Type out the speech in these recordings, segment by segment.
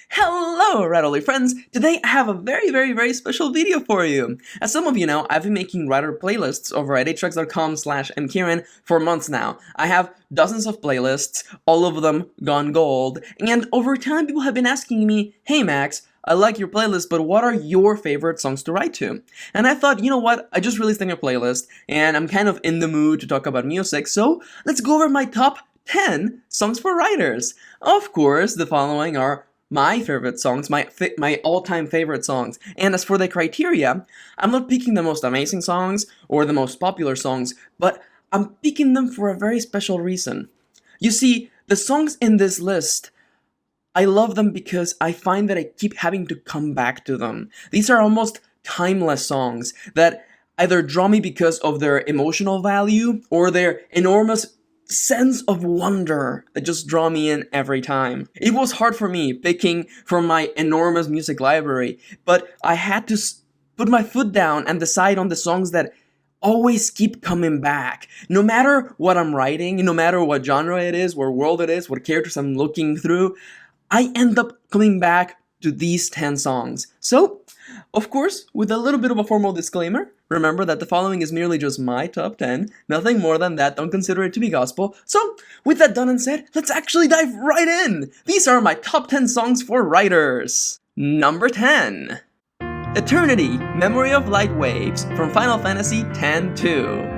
Hello, Rattly friends! Today I have a very special video for you. As some of you know, I've been making writer playlists over at htrx.com/mkieran for months now. I have dozens of playlists, all of them gone gold, and over time people have been asking me, hey Max, I like your playlist, but what are your favorite songs to write to? And I thought, you know what, I just released a new playlist, and I'm kind of in the mood to talk about music, so let's go over my top 10 songs for writers. Of course, the following are my favorite songs, my all-time favorite songs. And as for the criteria, I'm not picking the most amazing songs or the most popular songs, but I'm picking them for a very special reason. You see, the songs in this list, I love them because I find that I keep having to come back to them. These are almost timeless songs that either draw me because of their emotional value or their enormous sense of wonder that just draw me in every time. It was hard for me picking from my enormous music library, but I had to put my foot down and decide on the songs that always keep coming back. No matter what I'm writing, no matter what genre it is, what world it is, what characters I'm looking through, I end up coming back to these 10 songs. So, of course, with a little bit of a formal disclaimer, remember that the following is merely just my top 10, nothing more than that, don't consider it to be gospel. So, with that done and said, let's actually dive right in! These are my top 10 songs for writers! Number 10. Eternity, Memory of Lightwaves, from Final Fantasy X-2.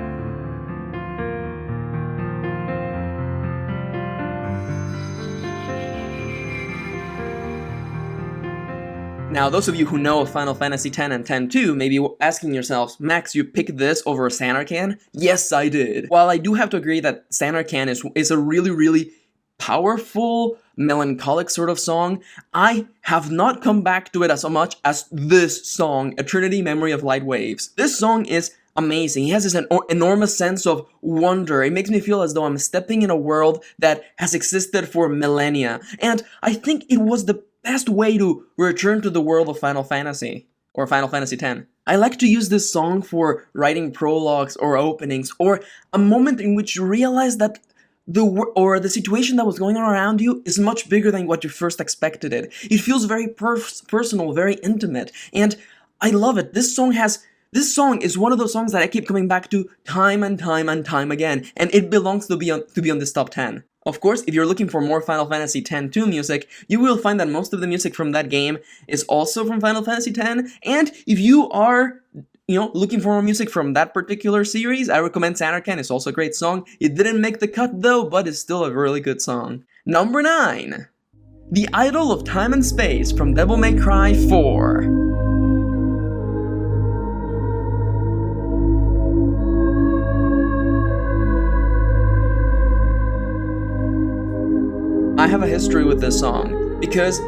Now, those of you who know of Final Fantasy X and X-2 may be asking yourselves, Max, you picked this over Sanarkand? Yes, I did. While I do have to agree that Sanarkand is a really powerful, melancholic sort of song, I have not come back to it as much as this song, Eternity, Memory of Lightwaves. This song is amazing. It has this enormous sense of wonder. It makes me feel as though I'm stepping in a world that has existed for millennia. And I think it was the best way to return to the world of Final Fantasy, or Final Fantasy X. I like to use this song for writing prologues or openings, or a moment in which you realize that the situation that was going on around you is much bigger than what you first expected it. It feels very personal, very intimate, and I love it. This song is one of those songs that I keep coming back to time and time again, and it belongs to be on this top 10. Of course, if you're looking for more Final Fantasy X-2 music, you will find that most of the music from that game is also from Final Fantasy X, and if you are, looking for more music from that particular series, I recommend Sanarkand. It's also a great song. It didn't make the cut though, but it's still a really good song. Number 9. The Idol of Time and Space, from Devil May Cry 4. I have a history with this song, because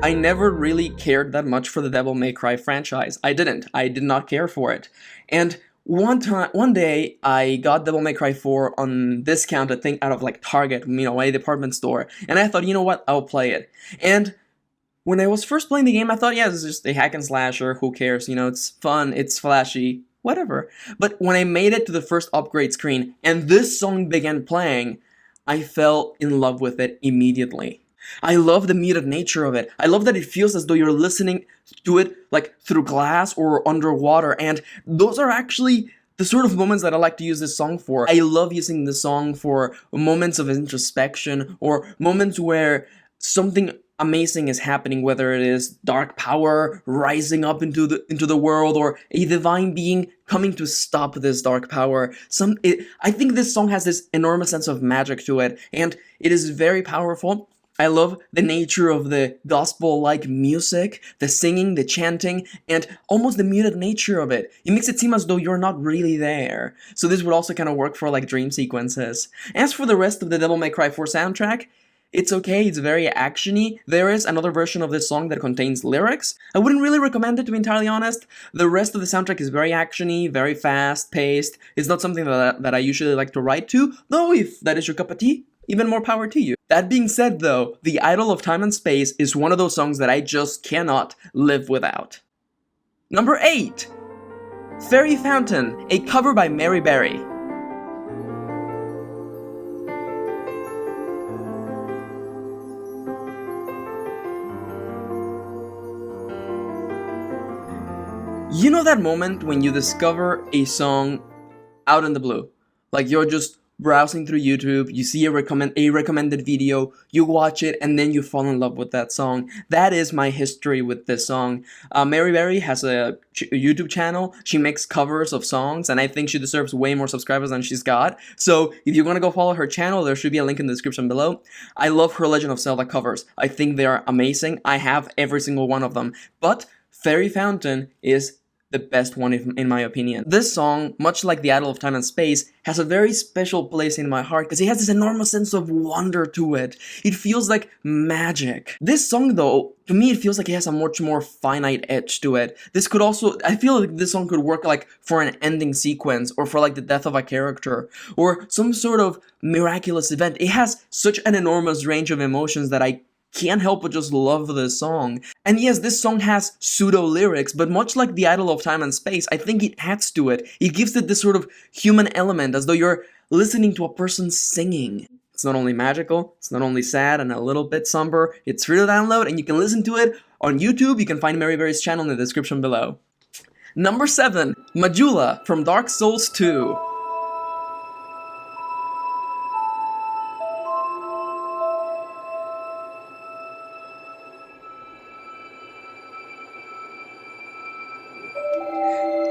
I never really cared that much for the Devil May Cry franchise. I did not care for it. And one day, I got Devil May Cry 4 on discount, I think, out of like Target, a department store, and I thought, you know what, I'll play it. And when I was first playing the game, I thought, yeah, this is just a hack and slasher, who cares, it's fun, it's flashy, whatever. But when I made it to the first upgrade screen, and this song began playing, I fell in love with it immediately. I love the muted nature of it. I love that it feels as though you're listening to it like through glass or underwater, and those are actually the sort of moments that I like to use this song for. I love using the song for moments of introspection or moments where something amazing is happening, whether it is dark power rising up into the world or a divine being coming to stop this dark power. I think this song has this enormous sense of magic to it, and it is very powerful. I love the nature of the gospel-like music, the singing, the chanting, and almost the muted nature of it. It makes it seem as though you're not really there. So this would also kind of work for like dream sequences. As for the rest of the Devil May Cry 4 soundtrack, it's okay, it's very actiony. There is another version of this song that contains lyrics. I wouldn't really recommend it, to be entirely honest. The rest of the soundtrack is very actiony, very fast-paced. It's not something that I usually like to write to, though if that is your cup of tea, even more power to you. That being said though, The Idol of Time and Space is one of those songs that I just cannot live without. Number 8. Fairy Fountain, a cover by Mary Berry. You know that moment when you discover a song out in the blue? Like you're just browsing through YouTube, you see a recommended video, you watch it, and then you fall in love with that song. That is my history with this song. REVERIE has a YouTube channel. She makes covers of songs, and I think she deserves way more subscribers than she's got. So if you want to go follow her channel, there should be a link in the description below. I love her Legend of Zelda covers. I think they are amazing. I have every single one of them. But Fairy Fountain is the best one in my opinion. This song, much like The Idol of Time and Space, has a very special place in my heart because it has this enormous sense of wonder to it. It feels like magic. This song though, to me it feels like it has a much more finite edge to it. This could also, I feel like this song could work like for an ending sequence or for like the death of a character or some sort of miraculous event. It has such an enormous range of emotions that I can't help but just love this song. And yes, this song has pseudo-lyrics, but much like The Idol of Time and Space, I think it adds to it. It gives it this sort of human element, as though you're listening to a person singing. It's not only magical, it's not only sad and a little bit somber, it's free to download and you can listen to it on YouTube. You can find REVERIE's channel in the description below. Number 7, Majula from Dark Souls 2.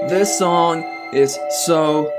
This song is so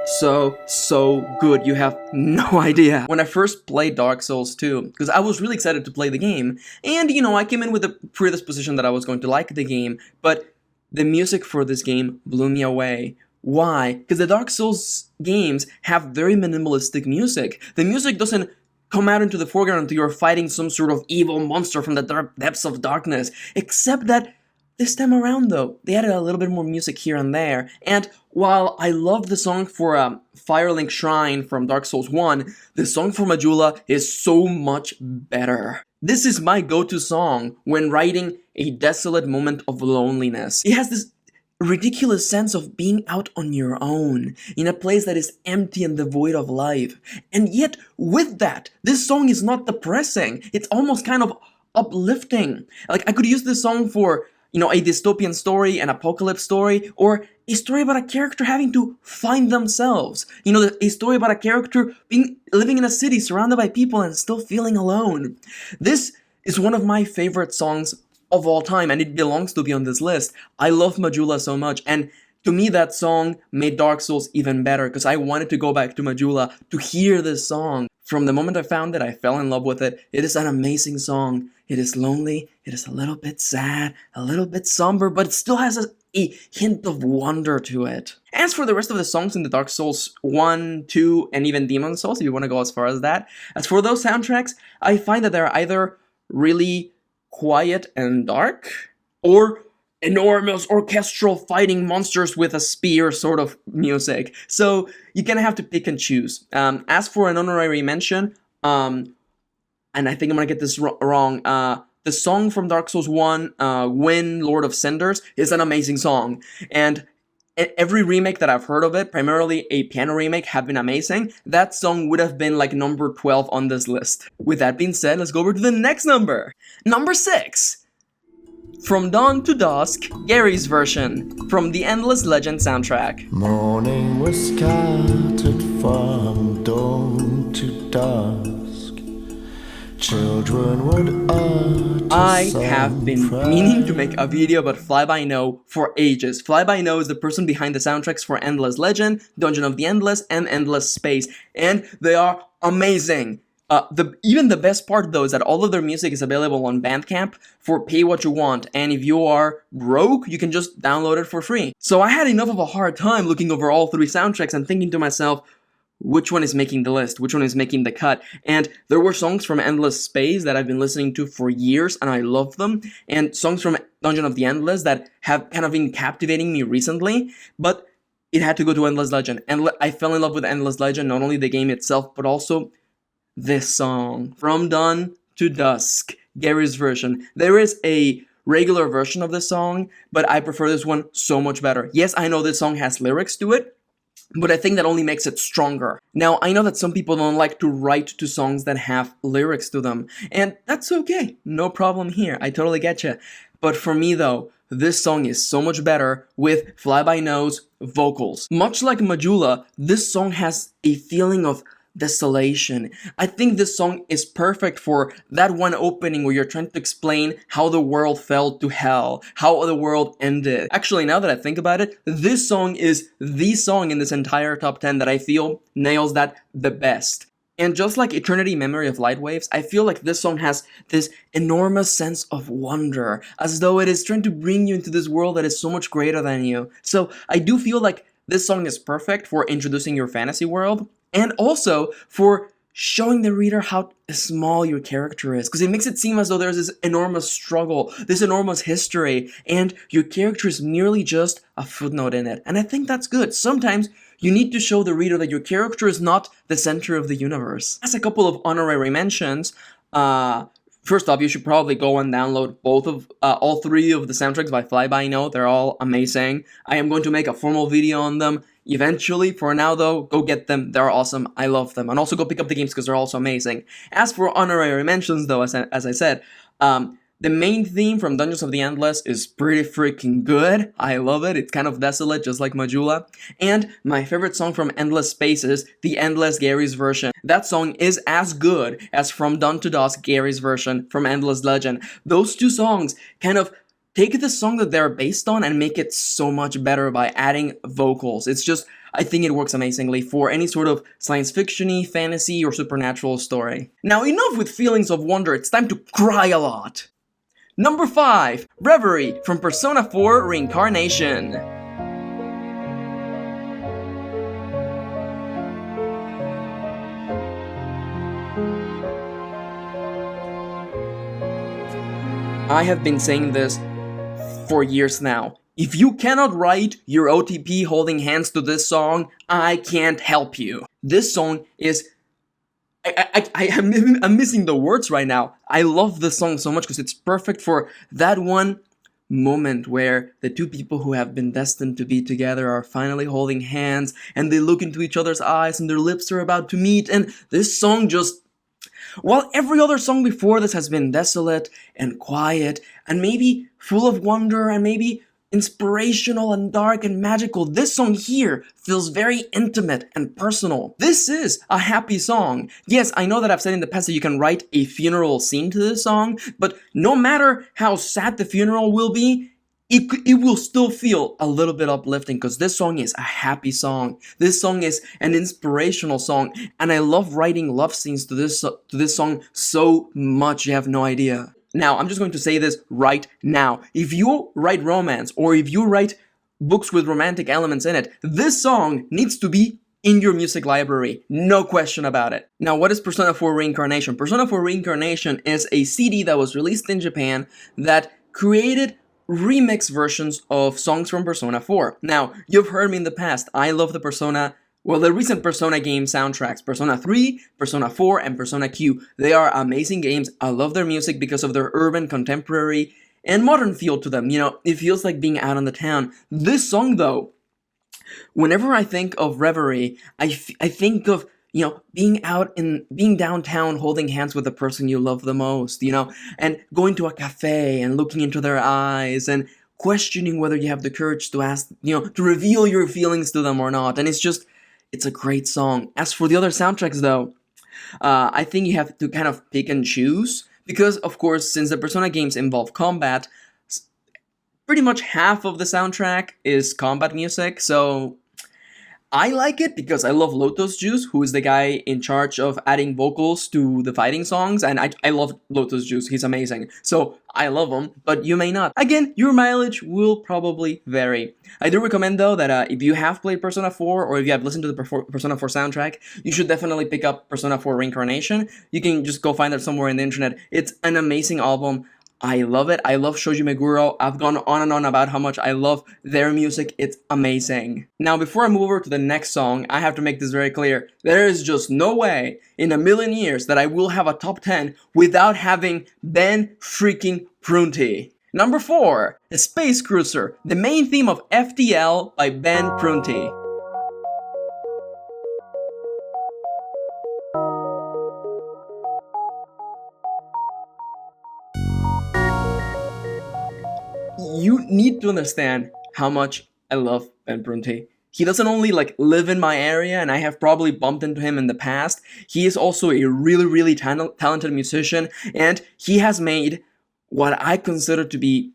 good, you have no idea. When I first played Dark Souls 2, because I was really excited to play the game, and you know, I came in with a predisposition that I was going to like the game, but the music for this game blew me away. Why? Because the Dark Souls games have very minimalistic music. The music doesn't come out into the foreground until you're fighting some sort of evil monster from the depths of darkness, except that this time around, though, they added a little bit more music here and there, and while I love the song for Firelink Shrine from Dark Souls 1, the song for Majula is so much better. This is my go-to song when writing a desolate moment of loneliness. It has this ridiculous sense of being out on your own, in a place that is empty and devoid of life. And yet, with that, this song is not depressing. It's almost kind of uplifting. Like, I could use this song for, you know, a dystopian story, an apocalypse story, or a story about a character having to find themselves. You know, a story about a character living in a city surrounded by people and still feeling alone. This is one of my favorite songs of all time, and it belongs to be on this list. I love Majula so much, and to me that song made Dark Souls even better, because I wanted to go back to Majula to hear this song. From the moment I found it, I fell in love with it. It is an amazing song. It is lonely, it is a little bit sad, a little bit somber, but it still has a hint of wonder to it. As for the rest of the songs in the Dark Souls 1, 2, and even Demon Souls, if you want to go as far as that, as for those soundtracks, I find that they're either really quiet and dark, or enormous orchestral fighting monsters with a spear sort of music. So you kind of have to pick and choose. As for an honorary mention, and I think I'm gonna get this wrong, the song from Dark Souls 1, Win, Lord of Cinders, is an amazing song. And every remake that I've heard of it, primarily a piano remake, have been amazing. That song would have been like number 12 on this list. With that being said, let's go over to the next number. Number 6. From Dawn to Dusk, Gary's version, from the Endless Legend soundtrack. Morning was scattered from dawn to dusk. Children would I have been meaning to make a video about Fly-By-No for ages. Fly-By-No is the person behind the soundtracks for Endless Legend, Dungeon of the Endless, and Endless Space, and they are amazing. Even the best part though is that all of their music is available on Bandcamp for pay what you want, and if you are broke, you can just download it for free. So I had enough of a hard time looking over all 3 soundtracks and thinking to myself, which one is making the list? Which one is making the cut? And there were songs from Endless Space that I've been listening to for years and I love them, and songs from Dungeon of the Endless that have kind of been captivating me recently, but it had to go to Endless Legend. And I fell in love with Endless Legend, not only the game itself, but also this song. From Dawn to Dusk, Gary's version. There is a regular version of this song, but I prefer this one so much better. Yes, I know this song has lyrics to it, but I think that only makes it stronger. Now, I know that some people don't like to write to songs that have lyrics to them, and that's okay. No problem here. I totally get you. But for me, though, this song is so much better with fly-by-nose vocals. Much like Majula, this song has a feeling of desolation. I think this song is perfect for that one opening where you're trying to explain how the world fell to hell, how the world ended. Actually, now that I think about it, this song is the song in this entire top 10 that I feel nails that the best. And just like Eternity Memory of Lightwaves, I feel like this song has this enormous sense of wonder, as though it is trying to bring you into this world that is so much greater than you. So I do feel like this song is perfect for introducing your fantasy world, and also for showing the reader how small your character is, because it makes it seem as though there's this enormous struggle, this enormous history, and your character is merely just a footnote in it. And I think that's good. Sometimes you need to show the reader that your character is not the center of the universe. As a couple of honorary mentions, first off, you should probably go and download all three of the soundtracks by Fly-By-Know. They're all amazing. I am going to make a formal video on them eventually. For now, though, go get them. They're awesome. I love them. And also go pick up the games because they're also amazing. As for honorary mentions, though, as I said, the main theme from Dungeons of the Endless is pretty freaking good. I love it. It's kind of desolate, just like Majula. And my favorite song from Endless Spaces, the Endless Gary's version. That song is as good as From Dawn to Dusk, Gary's version from Endless Legend. Those two songs kind of take the song that they're based on and make it so much better by adding vocals. It's just, I think it works amazingly for any sort of science fiction-y, fantasy, or supernatural story. Now, enough with feelings of wonder, it's time to cry a lot. Number 5, Reverie from Persona 4 Reincarnation. I have been saying this for years now. If you cannot write your OTP holding hands to this song, I can't help you. This song is... I'm missing the words right now. I love this song so much because it's perfect for that one moment where the two people who have been destined to be together are finally holding hands and they look into each other's eyes and their lips are about to meet, and this song just... While every other song before this has been desolate and quiet and maybe full of wonder and maybe inspirational and dark and magical, this song here feels very intimate and personal. This is a happy song. Yes, I know that I've said in the past that you can write a funeral scene to this song, but no matter how sad the funeral will be, it will still feel a little bit uplifting because this song is a happy song. This song is an inspirational song, and I love writing love scenes to this song so much you have no idea. Now, I'm just going to say this right now. If you write romance, or if you write books with romantic elements in it, this song needs to be in your music library. No question about it. Now, what is Persona 4 Reincarnation? Persona 4 Reincarnation is a CD that was released in Japan that created remix versions of songs from Persona 4. Now, you've heard me in the past. I love the recent Persona game soundtracks, Persona 3, Persona 4, and Persona Q. They are amazing games. I love their music because of their urban, contemporary, and modern feel to them. You know, it feels like being out on the town. This song, though, whenever I think of Reverie, I think of, you know, being downtown holding hands with the person you love the most, you know, and going to a cafe and looking into their eyes and questioning whether you have the courage to ask, you know, to reveal your feelings to them or not. And it's a great song. As for the other soundtracks, though, I think you have to kind of pick and choose because, of course, since the Persona games involve combat, pretty much half of the soundtrack is combat music, so I like it because I love Lotus Juice, who is the guy in charge of adding vocals to the fighting songs, and I love Lotus Juice, he's amazing. So I love him, but you may not. Again, your mileage will probably vary. I do recommend, though, that if you have played Persona 4, or if you have listened to the Persona 4 soundtrack, you should definitely pick up Persona 4 Reincarnation. You can just go find it somewhere in the internet. It's an amazing album. I love it. I love Shoji Meguro. I've gone on and on about how much I love their music. It's amazing. Now, before I move over to the next song, I have to make this very clear. There is just no way in a million years that I will have a top 10 without having Ben freaking Prunty. Number 4, The Space Cruiser, the main theme of FTL by Ben Prunty. You need to understand how much I love Ben Brunte. He doesn't only like live in my area, and I have probably bumped into him in the past. He is also a really talented musician, and he has made what I consider to be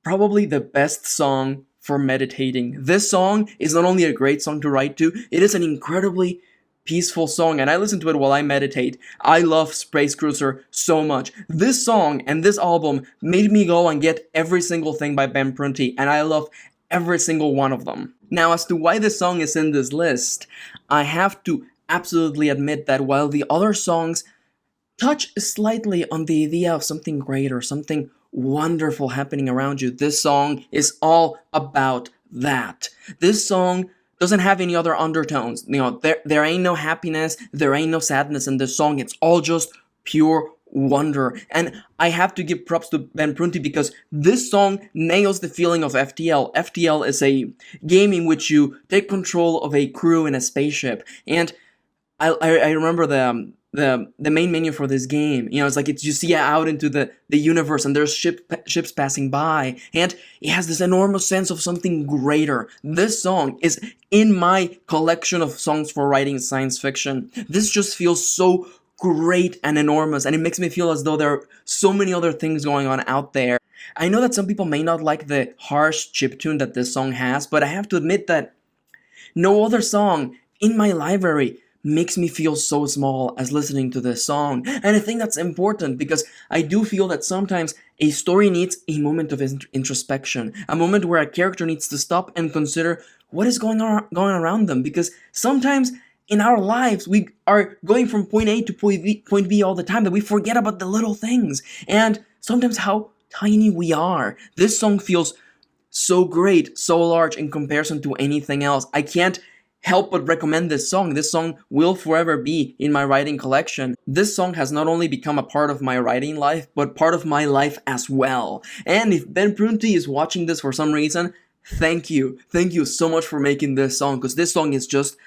probably the best song for meditating. This song is not only a great song to write to, it is an incredibly peaceful song, and I listen to it while I meditate. I love Space Cruiser so much. This song and this album made me go and get every single thing by Ben Prunty, and I love every single one of them. Now, as to why this song is in this list, I have to absolutely admit that while the other songs touch slightly on the idea of something greater, something wonderful happening around you, this song is all about that. This song doesn't have any other undertones. You know, there ain't no happiness, there ain't no sadness in this song. It's all just pure wonder. And I have to give props to Ben Prunty because this song nails the feeling of FTL. FTL is a game in which you take control of a crew in a spaceship. And I remember the main menu for this game, you know, it's like you see out into the universe and there's ships passing by, and it has this enormous sense of something greater. This song is in my collection of songs for writing science fiction. This just feels so great and enormous, and it makes me feel as though there are so many other things going on out there. I know that some people may not like the harsh chiptune that this song has, but I have to admit that no other song in my library makes me feel so small as listening to this song. And I think that's important because I do feel that sometimes a story needs a moment of introspection, a moment where a character needs to stop and consider what is going on around them, because sometimes in our lives we are going from point A to point B all the time that we forget about the little things and sometimes how tiny we are. This song feels so great, so large in comparison to anything else. I can't help but recommend this song. This song will forever be in my writing collection. This song has not only become a part of my writing life, but part of my life as well. And if Ben Prunty is watching this for some reason, thank you. Thank you so much for making this song, because this song is just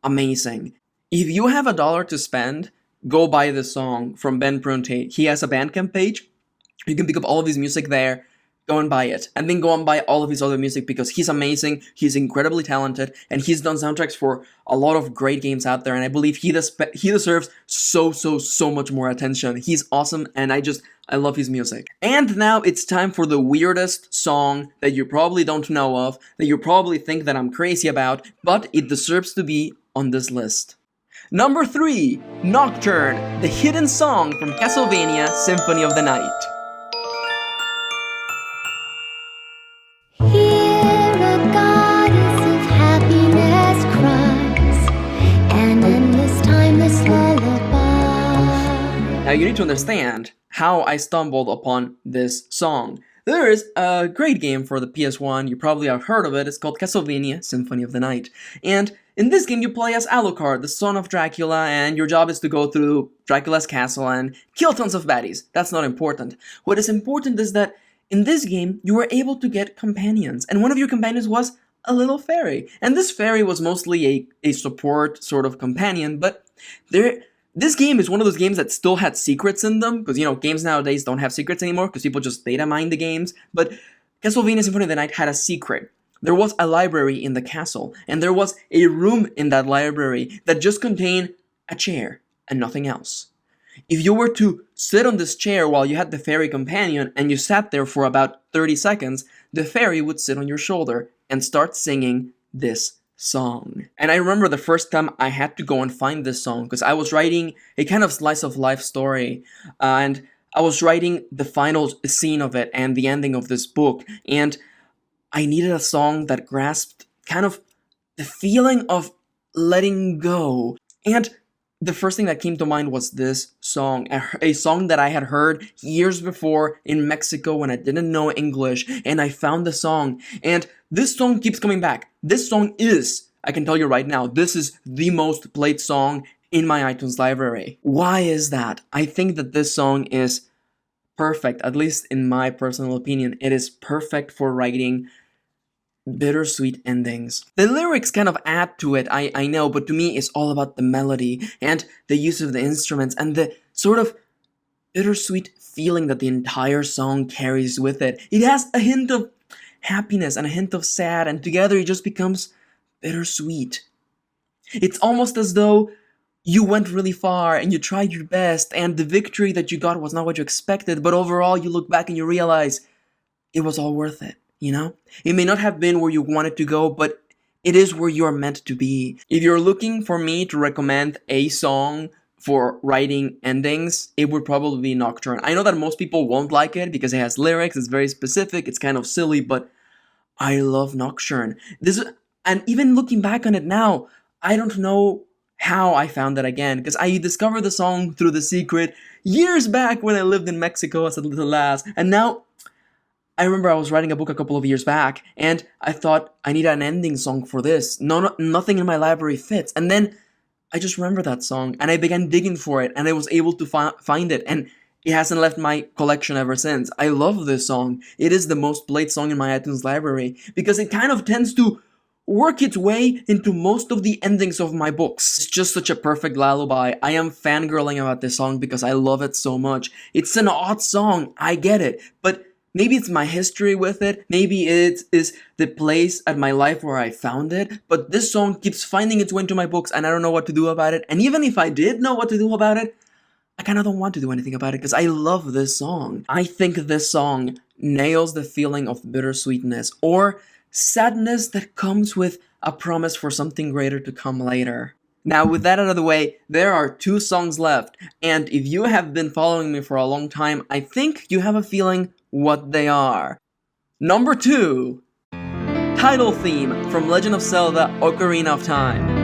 amazing. If you have $1 to spend, go buy this song from Ben Prunty. He has a Bandcamp page. You can pick up all of his music there. Go and buy it, and then go and buy all of his other music because he's amazing, he's incredibly talented, and he's done soundtracks for a lot of great games out there, and I believe he deserves so much more attention. He's awesome, and I love his music. And now it's time for the weirdest song that you probably don't know of, that you probably think that I'm crazy about, but it deserves to be on this list. Number 3, Nocturne, the hidden song from Castlevania Symphony of the Night. Now you need to understand how I stumbled upon this song. There is a great game for the PS1, you probably have heard of it, it's called Castlevania Symphony of the Night. And in this game you play as Alucard, the son of Dracula, and your job is to go through Dracula's castle and kill tons of baddies. That's not important. What is important is that in this game you were able to get companions, and one of your companions was a little fairy. And this fairy was mostly a support sort of companion, but this game is one of those games that still had secrets in them, because, you know, games nowadays don't have secrets anymore, because people just data mine the games, but Castlevania Symphony of the Night had a secret. There was a library in the castle, and there was a room in that library that just contained a chair, and nothing else. If you were to sit on this chair while you had the fairy companion, and you sat there for about 30 seconds, the fairy would sit on your shoulder and start singing this song. And I remember the first time I had to go and find this song because I was writing a kind of slice of life story, and I was writing the final scene of it and the ending of this book, and I needed a song that grasped kind of the feeling of letting go. And the first thing that came to mind was this song, a song that I had heard years before in Mexico when I didn't know English, and I found the song, and this song keeps coming back. This song is, I can tell you right now, this is the most played song in my iTunes library. Why is that? I think that this song is perfect, at least in my personal opinion. It is perfect for writing bittersweet endings. The lyrics kind of add to it, I know, but to me it's all about the melody and the use of the instruments and the sort of bittersweet feeling that the entire song carries with it. It has a hint of happiness and a hint of sad, and together it just becomes bittersweet. It's almost as though you went really far and you tried your best, and the victory that you got was not what you expected, but overall you look back and you realize it was all worth it, you know? It may not have been where you wanted to go, but it is where you're meant to be. If you're looking for me to recommend a song for writing endings, it would probably be Nocturne. I know that most people won't like it because it has lyrics, it's very specific, it's kind of silly, but I love Nocturne. And even looking back on it now, I don't know how I found it again, because I discovered the song through The Secret years back when I lived in Mexico as a little lass, and now I remember I was writing a book a couple of years back, and I thought I need an ending song for this. Nothing in my library fits, and then I just remember that song, and I began digging for it, and I was able to find it, and it hasn't left my collection ever since. I love this song. It is the most played song in my iTunes library, because it kind of tends to work its way into most of the endings of my books. It's just such a perfect lullaby. I am fangirling about this song because I love it so much. It's an odd song, I get it, but maybe it's my history with it, maybe it is the place at my life where I found it, but this song keeps finding its way into my books and I don't know what to do about it, and even if I did know what to do about it, I kinda don't want to do anything about it because I love this song. I think this song nails the feeling of bittersweetness, or sadness that comes with a promise for something greater to come later. Now, with that out of the way, there are 2 songs left, and if you have been following me for a long time, I think you have a feeling what they are. Number 2, title theme from Legend of Zelda: Ocarina of Time.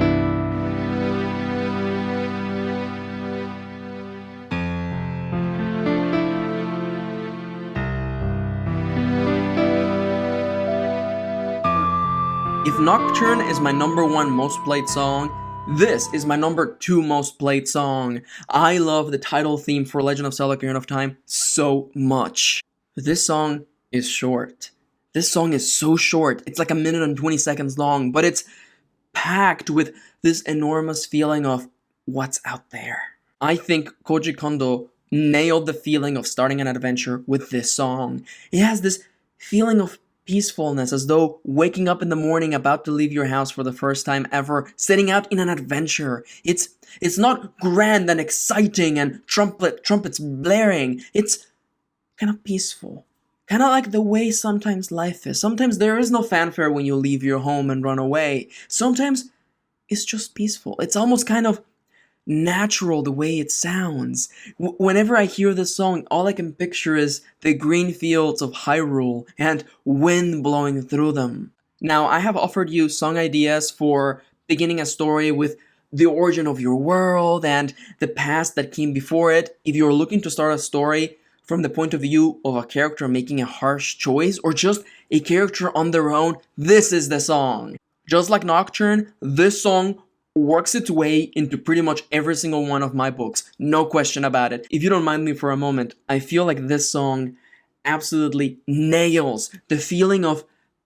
If Nocturne is my number 1 most played song, this is my number 2 most played song. I love the title theme for Legend of Zelda: Ocarina of Time so much. This song is short. This song is so short. It's like 1 minute and 20 seconds long, but it's packed with this enormous feeling of what's out there. I think Koji Kondo nailed the feeling of starting an adventure with this song. It has this feeling of peacefulness, as though waking up in the morning about to leave your house for the first time ever, setting out in an adventure. It's not grand and exciting and trumpets blaring. It's kind of peaceful. Kind of like the way sometimes life is. Sometimes there is no fanfare when you leave your home and run away. Sometimes it's just peaceful. It's almost kind of natural the way it sounds. Whenever I hear this song, all I can picture is the green fields of Hyrule and wind blowing through them. Now, I have offered you song ideas for beginning a story with the origin of your world and the past that came before it. If you're looking to start a story from the point of view of a character making a harsh choice, or just a character on their own, this is the song. Just like Nocturne, this song works its way into pretty much every single one of my books, no question about it. If you don't mind me for a moment, I feel like this song absolutely nails the feeling of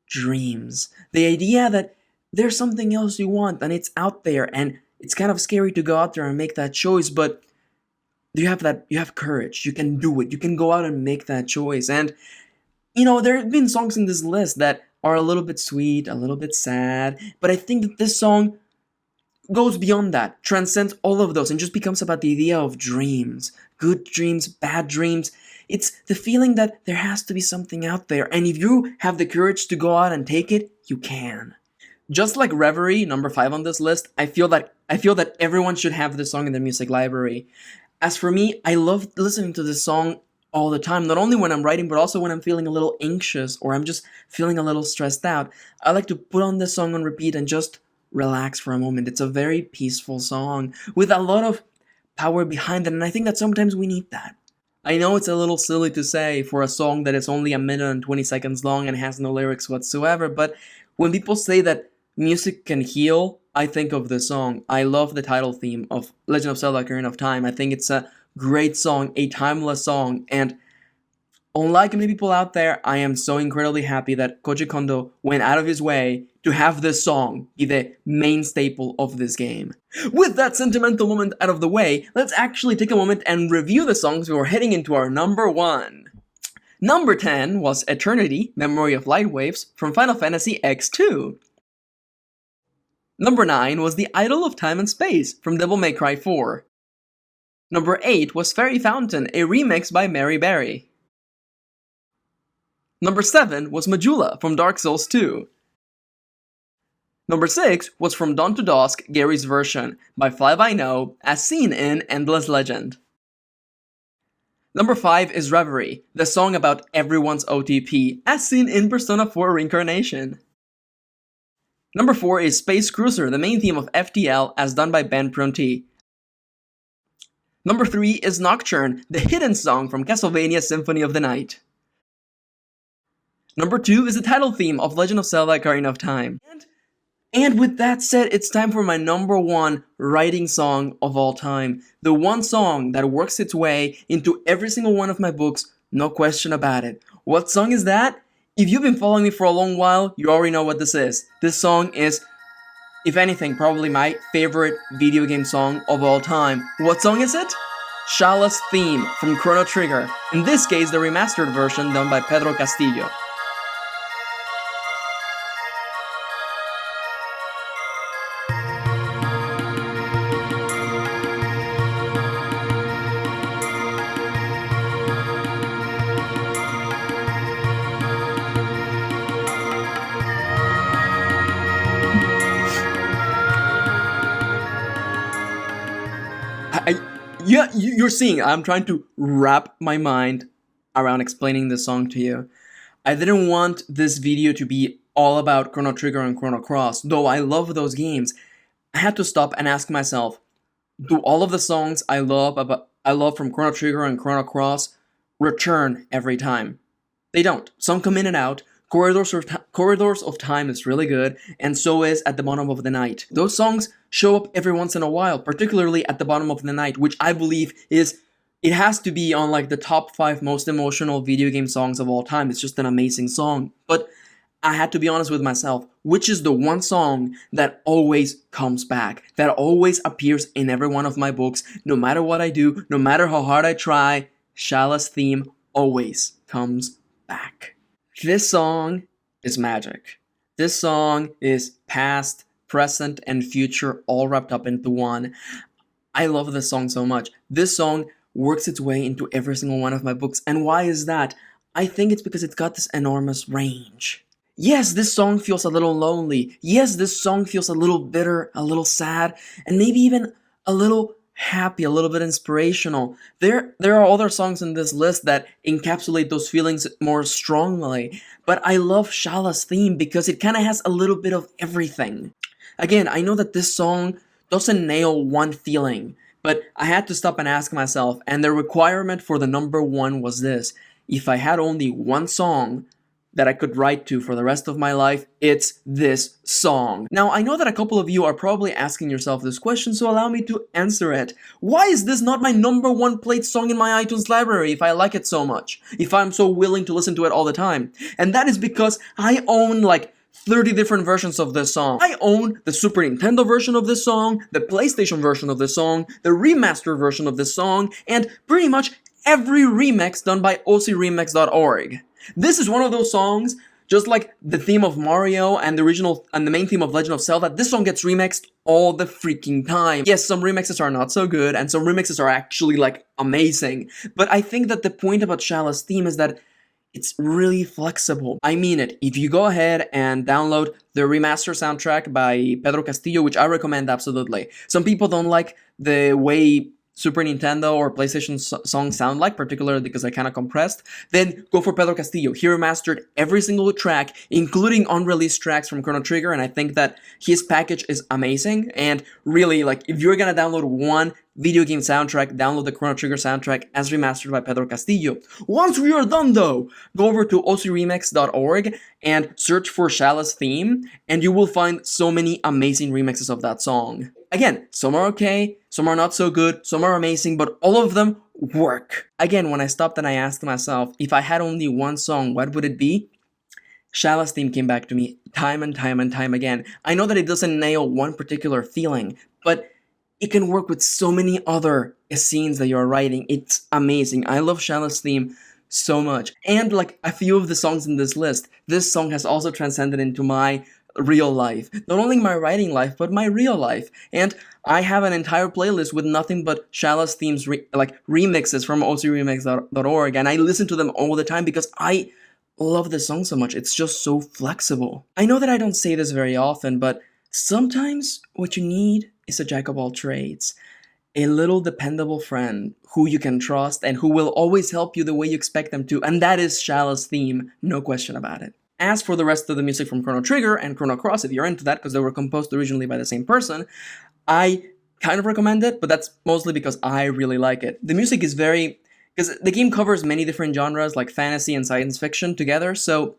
dreams. The idea that there's something else you want and it's out there, and it's kind of scary to go out there and make that choice, but you have courage, you can do it, you can go out and make that choice. And you know, there have been songs in this list that are a little bit sweet, a little bit sad, but I think that this song goes beyond that, transcends all of those, and just becomes about the idea of dreams. Good dreams, bad dreams. It's the feeling that there has to be something out there, and if you have the courage to go out and take it, you can. Just like Reverie, number 5 on this list, I feel that everyone should have this song in their music library. As for me, I love listening to this song all the time, not only when I'm writing, but also when I'm feeling a little anxious, or I'm just feeling a little stressed out. I like to put on this song on repeat and just relax for a moment. It's a very peaceful song with a lot of power behind it, and I think that sometimes we need that. I know it's a little silly to say for a song that is only 1 minute and 20 seconds long and has no lyrics whatsoever, but when people say that music can heal, I think of this song. I love the title theme of Legend of Zelda: Ocarina of Time. I think it's a great song, a timeless song, and Unlike many people out there, I am so incredibly happy that Koji Kondo went out of his way to have this song be the main staple of this game. With that sentimental moment out of the way, let's actually take a moment and review the songs before heading into our number 1. Number 10 was Eternity, Memory of Lightwaves from Final Fantasy X2. Number 9 was The Idol of Time and Space from Devil May Cry 4. Number 8 was Fairy Fountain, a remix by Mary Berry. Number 7 was Majula from Dark Souls 2. Number 6 was From Dawn to Dusk, Gary's version, by Fly By No, as seen in Endless Legend. Number 5 is Reverie, the song about everyone's OTP, as seen in Persona 4 Reincarnation. Number 4 is Space Cruiser, the main theme of FTL, as done by Ben Prunty. Number 3 is Nocturne, the hidden song from Castlevania Symphony of the Night. Number 2 is the title theme of Legend of Zelda Ocarina of Time. And with that said, it's time for my number 1 writing song of all time. The one song that works its way into every single one of my books, no question about it. What song is that? If you've been following me for a long while, you already know what this is. This song is, if anything, probably my favorite video game song of all time. What song is it? SCHALA'S theme from Chrono Trigger. In this case, the remastered version done by Pedro Castillo. Yeah, you're seeing, I'm trying to wrap my mind around explaining this song to you. I didn't want this video to be all about Chrono Trigger and Chrono Cross, though I love those games. I had to stop and ask myself, do all of the songs I love from Chrono Trigger and Chrono Cross return every time? They don't. Some come in and out. Corridors of Time is really good, and so is At the Bottom of the Night. Those songs show up every once in a while, particularly At the Bottom of the Night, which I believe it has to be on like the top 5 most emotional video game songs of all time. It's just an amazing song. But I had to be honest with myself, which is the one song that always comes back, that always appears in every one of my books, no matter what I do, no matter how hard I try, SCHALA'S theme always comes back. This song is magic. This song is past, present, and future all wrapped up into one. I love this song so much. This song works its way into every single one of my books. And why is that? I think it's because it's got this enormous range. Yes, this song feels a little lonely. Yes, this song feels a little bitter, a little sad, and maybe even a little happy, a little bit inspirational. There are other songs in this list that encapsulate those feelings more strongly, but I love SCHALA'S theme because it kind of has a little bit of everything. Again, I know that this song doesn't nail one feeling, but I had to stop and ask myself, and the requirement for the number 1 was this: if I had only one song that I could write to for the rest of my life, it's this song. Now, I know that a couple of you are probably asking yourself this question, so allow me to answer it. Why is this not my number 1 played song in my iTunes library if I like it so much? If I'm so willing to listen to it all the time? And that is because I own like 30 different versions of this song. I own the Super Nintendo version of this song, the PlayStation version of this song, the remastered version of this song, and pretty much every remix done by ocremix.org. This is one of those songs, just like the theme of Mario and the main theme of Legend of Zelda, this song gets remixed all the freaking time. Yes, some remixes are not so good, and some remixes are actually like amazing. But I think that the point about SCHALA'S theme is that it's really flexible. I mean it. If you go ahead and download the remaster soundtrack by Pedro Castillo, which I recommend absolutely. Some people don't like the way Super Nintendo or PlayStation songs sound like, particularly because they're kind of compressed, then go for Pedro Castillo. He remastered every single track, including unreleased tracks from Chrono Trigger, and I think that his package is amazing. And really, like, if you're gonna download one video game soundtrack, download the Chrono Trigger soundtrack as remastered by Pedro Castillo. Once we are done though, go over to ocremix.org and search for SCHALA'S theme, and you will find so many amazing remixes of that song. Again, some are okay, some are not so good, some are amazing, but all of them work. Again, when I stopped and I asked myself, if I had only one song, what would it be? SCHALA'S theme came back to me time and time and time again. I know that it doesn't nail one particular feeling, but it can work with so many other scenes that you're writing. It's amazing. I love SCHALA'S theme so much. And like a few of the songs in this list, this song has also transcended into my real life. Not only my writing life, but my real life. And I have an entire playlist with nothing but SCHALA'S themes, remixes from ocremix.org, and I listen to them all the time because I love this song so much. It's just so flexible. I know that I don't say this very often, but sometimes what you need is a jack of all trades. A little dependable friend who you can trust and who will always help you the way you expect them to, and that is SCHALA'S theme, no question about it. As for the rest of the music from Chrono Trigger and Chrono Cross, if you're into that, because they were composed originally by the same person, I kind of recommend it, but that's mostly because I really like it. The music is because the game covers many different genres like fantasy and science fiction together, so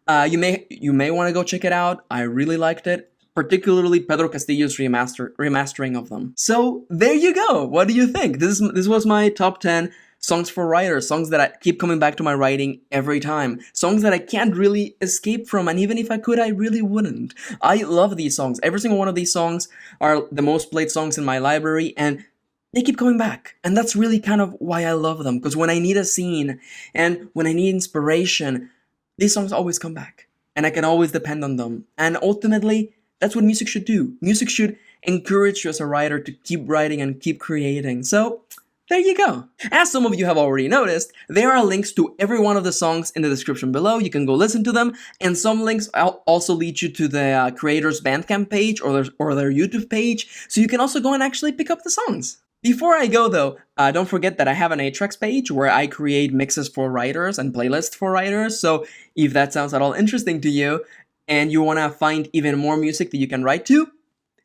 you may want to go check it out. I really liked it, particularly Pedro Castillo's remastering of them. So there you go. What do you think? This was my top 10 songs for writers, songs that I keep coming back to my writing every time, songs that I can't really escape from, and even if I could, I really wouldn't. I love these songs. Every single one of these songs are the most played songs in my library, and they keep coming back. And that's really kind of why I love them, because when I need a scene and when I need inspiration, these songs always come back, and I can always depend on them. And ultimately, that's what music should do. Music should encourage you as a writer to keep writing and keep creating. So there you go. As some of you have already noticed, there are links to every one of the songs in the description below. You can go listen to them, and some links also lead you to the creator's Bandcamp page or their YouTube page, so you can also go and actually pick up the songs. Before I go though, don't forget that I have an Atrax page where I create mixes for writers and playlists for writers, so if that sounds at all interesting to you, and you want to find even more music that you can write to,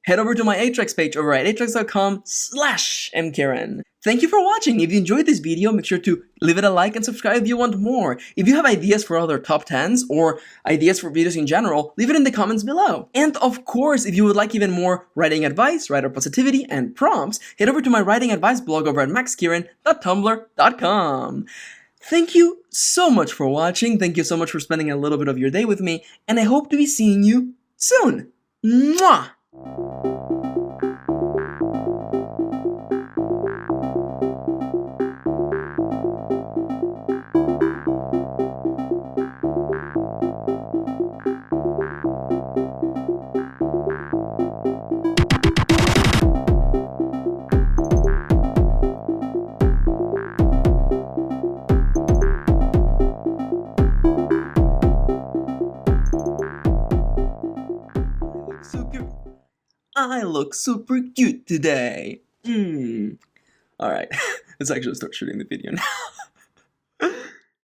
head over to my Atrax page over at atrax.com/mkaren. Thank you for watching. If you enjoyed this video, make sure to leave it a like and subscribe if you want more. If you have ideas for other top 10s or ideas for videos in general, leave it in the comments below. And of course, if you would like even more writing advice, writer positivity, and prompts, head over to my writing advice blog over at maxkieran.tumblr.com. Thank you so much for watching. Thank you so much for spending a little bit of your day with me, and I hope to be seeing you soon. Mwah! I look super cute today. Alright, let's actually start shooting the video now.